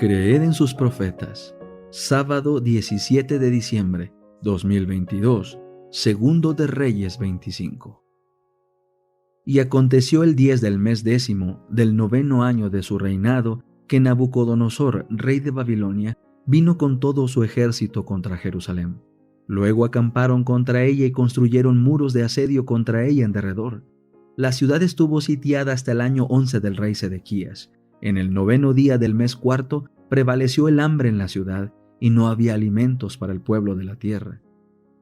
Creed en sus profetas. Sábado 17 de diciembre 2022, segundo de Reyes 25. Y aconteció el 10 del mes 10º del 9º año de su reinado, que Nabucodonosor, rey de Babilonia, vino con todo su ejército contra Jerusalén. Luego acamparon contra ella y construyeron muros de asedio contra ella en derredor. La ciudad estuvo sitiada hasta el año 11 del rey Sedequías. En el 9º día del mes 4º prevaleció el hambre en la ciudad, y no había alimentos para el pueblo de la tierra.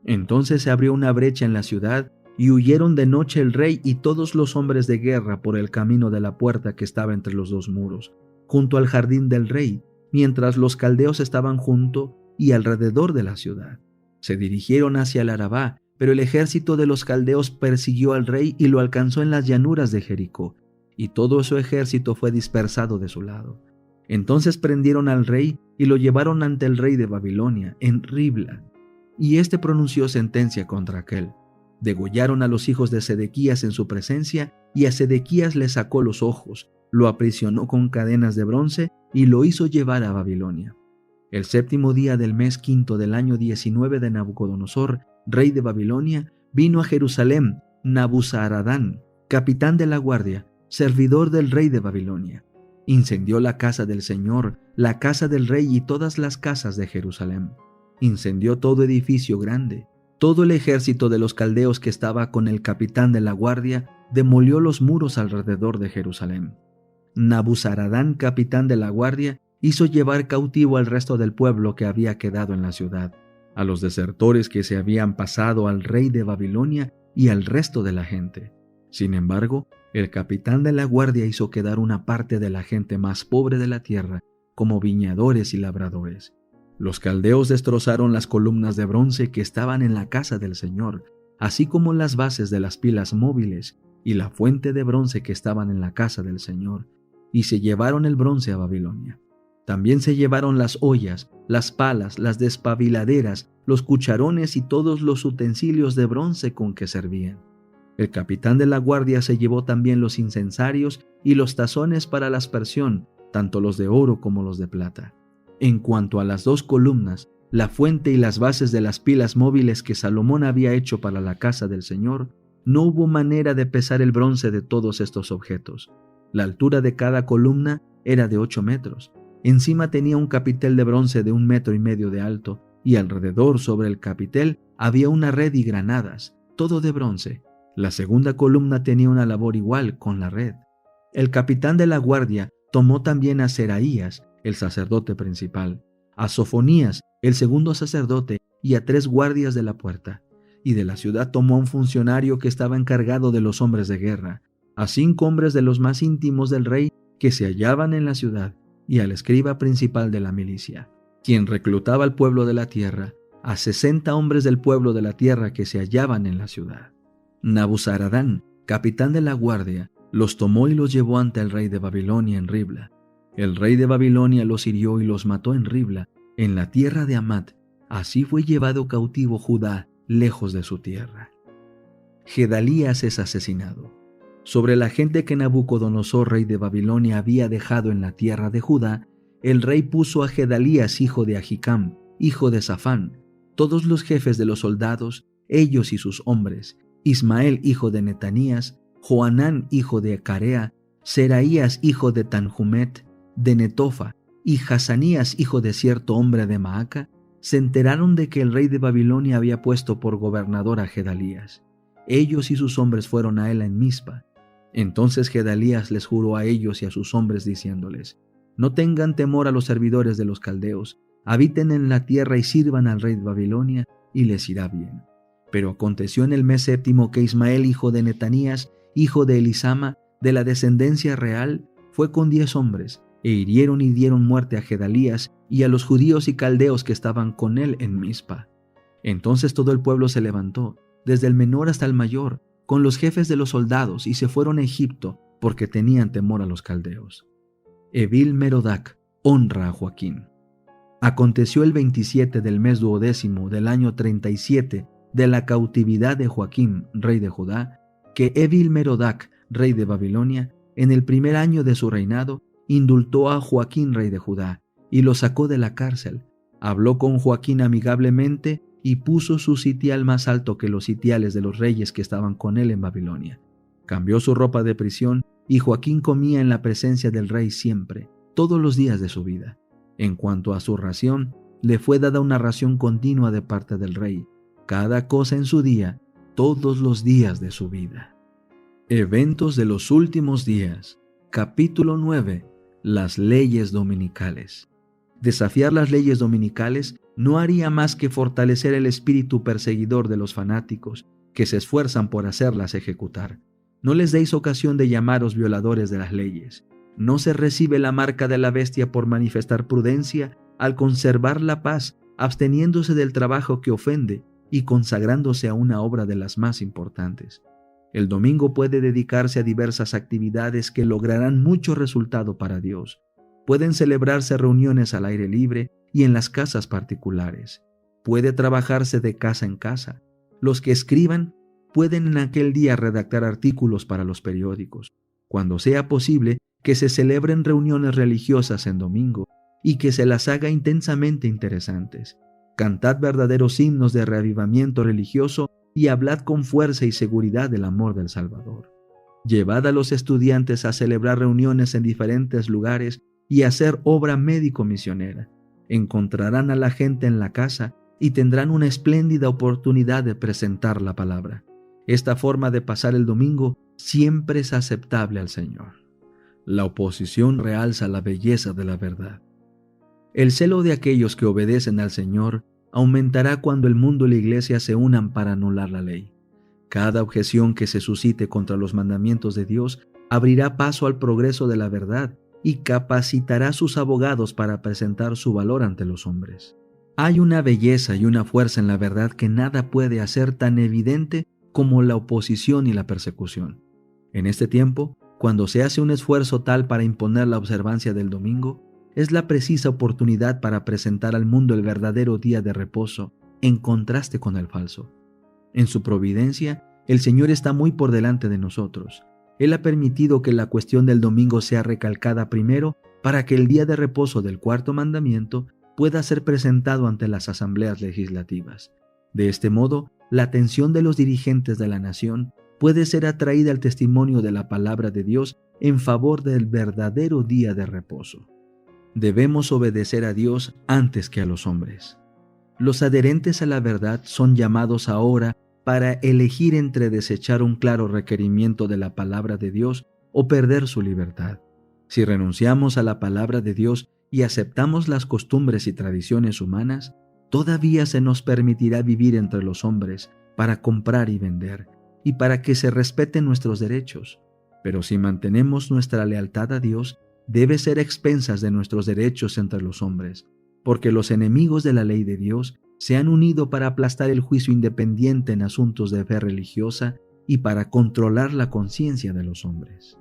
Entonces se abrió una brecha en la ciudad, y huyeron de noche el rey y todos los hombres de guerra por el camino de la puerta que estaba entre los dos muros, junto al jardín del rey, mientras los caldeos estaban junto y alrededor de la ciudad. Se dirigieron hacia el Arabá, pero el ejército de los caldeos persiguió al rey y lo alcanzó en las llanuras de Jericó, y todo su ejército fue dispersado de su lado. Entonces prendieron al rey y lo llevaron ante el rey de Babilonia, en Ribla. Y éste pronunció sentencia contra aquél. Degollaron a los hijos de Sedequías en su presencia, y a Sedequías le sacó los ojos, lo aprisionó con cadenas de bronce y lo hizo llevar a Babilonia. El 7º día del mes 5 del año 19 de Nabucodonosor, rey de Babilonia, vino a Jerusalén Nabuzaradán, capitán de la guardia, servidor del rey de Babilonia. Incendió la casa del Señor, la casa del rey y todas las casas de Jerusalén. Incendió todo edificio grande. Todo el ejército de los caldeos que estaba con el capitán de la guardia demolió los muros alrededor de Jerusalén. Nabuzaradán, capitán de la guardia, hizo llevar cautivo al resto del pueblo que había quedado en la ciudad, a los desertores que se habían pasado al rey de Babilonia y al resto de la gente. Sin embargo, el capitán de la guardia hizo quedar una parte de la gente más pobre de la tierra como viñadores y labradores. Los caldeos destrozaron las columnas de bronce que estaban en la casa del Señor, así como las bases de las pilas móviles y la fuente de bronce que estaban en la casa del Señor, y se llevaron el bronce a Babilonia. También se llevaron las ollas, las palas, las despabiladeras, los cucharones y todos los utensilios de bronce con que servían. El capitán de la guardia se llevó también los incensarios y los tazones para la aspersión, tanto los de oro como los de plata. En cuanto a las 2 columnas, la fuente y las bases de las pilas móviles que Salomón había hecho para la casa del Señor, no hubo manera de pesar el bronce de todos estos objetos. La altura de cada columna era de 8 metros. Encima tenía un capitel de bronce de 1,5 metros de alto, y alrededor sobre el capitel había una red y granadas, todo de bronce. La segunda columna tenía una labor igual con la red. El capitán de la guardia tomó también a Seraías, el sacerdote principal, a Sofonías, el segundo sacerdote, y a 3 guardias de la puerta. Y de la ciudad tomó a un funcionario que estaba encargado de los hombres de guerra, a 5 hombres de los más íntimos del rey que se hallaban en la ciudad, y al escriba principal de la milicia, quien reclutaba al pueblo de la tierra, a 60 hombres del pueblo de la tierra que se hallaban en la ciudad. Nabuzaradán, capitán de la guardia, los tomó y los llevó ante el rey de Babilonia en Ribla. El rey de Babilonia los hirió y los mató en Ribla, en la tierra de Amat. Así fue llevado cautivo Judá, lejos de su tierra. Gedalías es asesinado. Sobre la gente que Nabucodonosor, rey de Babilonia, había dejado en la tierra de Judá, el rey puso a Gedalías, hijo de Ahicam, hijo de Safán, todos los jefes de los soldados, ellos y sus hombres, Ismael, hijo de Netanías, Joanán, hijo de Carea, Seraías, hijo de Tanhumet, de Netofa, y Hazanías, hijo de cierto hombre de Maaca, se enteraron de que el rey de Babilonia había puesto por gobernador a Gedalías. Ellos y sus hombres fueron a él en Mizpa. Entonces Gedalías les juró a ellos y a sus hombres diciéndoles: no tengan temor a los servidores de los caldeos, habiten en la tierra y sirvan al rey de Babilonia, y les irá bien. Pero aconteció en el mes 7º que Ismael, hijo de Netanías, hijo de Elisama, de la descendencia real, fue con 10 hombres, e hirieron y dieron muerte a Gedalías y a los judíos y caldeos que estaban con él en Mizpa. Entonces todo el pueblo se levantó, desde el menor hasta el mayor, con los jefes de los soldados, y se fueron a Egipto, porque tenían temor a los caldeos. Evil Merodac honra a Joaquín. Aconteció el 27 del mes 12º del año 37 de la cautividad de Joaquín, rey de Judá, que Evil Merodac, rey de Babilonia, en el primer año de su reinado, indultó a Joaquín, rey de Judá, y lo sacó de la cárcel. Habló con Joaquín amigablemente y puso su sitial más alto que los sitiales de los reyes que estaban con él en Babilonia. Cambió su ropa de prisión y Joaquín comía en la presencia del rey siempre, todos los días de su vida. En cuanto a su ración, le fue dada una ración continua de parte del rey, cada cosa en su día, todos los días de su vida. Eventos de los últimos días. Capítulo 9. Las leyes dominicales. Desafiar las leyes dominicales no haría más que fortalecer el espíritu perseguidor de los fanáticos que se esfuerzan por hacerlas ejecutar. No les deis ocasión de llamaros violadores de las leyes. No se recibe la marca de la bestia por manifestar prudencia al conservar la paz, absteniéndose del trabajo que ofende y consagrándose a una obra de las más importantes. El domingo puede dedicarse a diversas actividades que lograrán mucho resultado para Dios. Pueden celebrarse reuniones al aire libre y en las casas particulares. Puede trabajarse de casa en casa. Los que escriban pueden en aquel día redactar artículos para los periódicos. Cuando sea posible, que se celebren reuniones religiosas en domingo y que se las haga intensamente interesantes. Cantad verdaderos himnos de reavivamiento religioso y hablad con fuerza y seguridad del amor del Salvador. Llevad a los estudiantes a celebrar reuniones en diferentes lugares y hacer obra médico-misionera. Encontrarán a la gente en la casa y tendrán una espléndida oportunidad de presentar la palabra. Esta forma de pasar el domingo siempre es aceptable al Señor. La oposición realza la belleza de la verdad. El celo de aquellos que obedecen al Señor aumentará cuando el mundo y la iglesia se unan para anular la ley. Cada objeción que se suscite contra los mandamientos de Dios abrirá paso al progreso de la verdad y capacitará a sus abogados para presentar su valor ante los hombres. Hay una belleza y una fuerza en la verdad que nada puede hacer tan evidente como la oposición y la persecución. En este tiempo, cuando se hace un esfuerzo tal para imponer la observancia del domingo, es la precisa oportunidad para presentar al mundo el verdadero día de reposo, en contraste con el falso. En su providencia, el Señor está muy por delante de nosotros. Él ha permitido que la cuestión del domingo sea recalcada primero para que el día de reposo del cuarto mandamiento pueda ser presentado ante las asambleas legislativas. De este modo, la atención de los dirigentes de la nación puede ser atraída al testimonio de la palabra de Dios en favor del verdadero día de reposo. Debemos obedecer a Dios antes que a los hombres. Los adherentes a la verdad son llamados ahora para elegir entre desechar un claro requerimiento de la palabra de Dios o perder su libertad. Si renunciamos a la palabra de Dios y aceptamos las costumbres y tradiciones humanas, todavía se nos permitirá vivir entre los hombres para comprar y vender y para que se respeten nuestros derechos. Pero si mantenemos nuestra lealtad a Dios, debe ser a expensas de nuestros derechos entre los hombres, porque los enemigos de la ley de Dios se han unido para aplastar el juicio independiente en asuntos de fe religiosa y para controlar la conciencia de los hombres.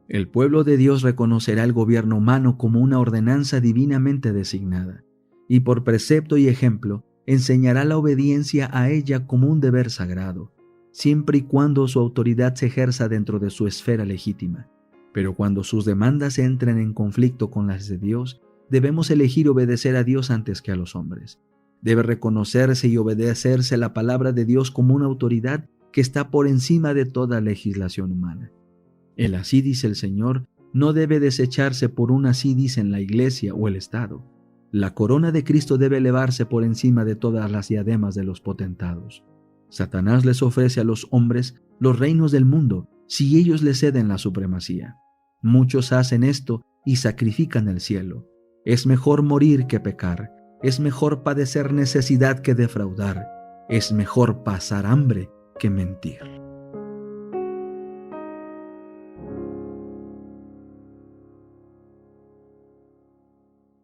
El pueblo de Dios reconocerá el gobierno humano como una ordenanza divinamente designada, y por precepto y ejemplo enseñará la obediencia a ella como un deber sagrado, siempre y cuando su autoridad se ejerza dentro de su esfera legítima. Pero cuando sus demandas entren en conflicto con las de Dios, debemos elegir obedecer a Dios antes que a los hombres. Debe reconocerse y obedecerse la palabra de Dios como una autoridad que está por encima de toda legislación humana. El así dice el Señor no debe desecharse por un así dicen la Iglesia o el Estado. La corona de Cristo debe elevarse por encima de todas las diademas de los potentados. Satanás les ofrece a los hombres los reinos del mundo si ellos le ceden la supremacía. Muchos hacen esto y sacrifican el cielo. Es mejor morir que pecar. Es mejor padecer necesidad que defraudar. Es mejor pasar hambre que mentir.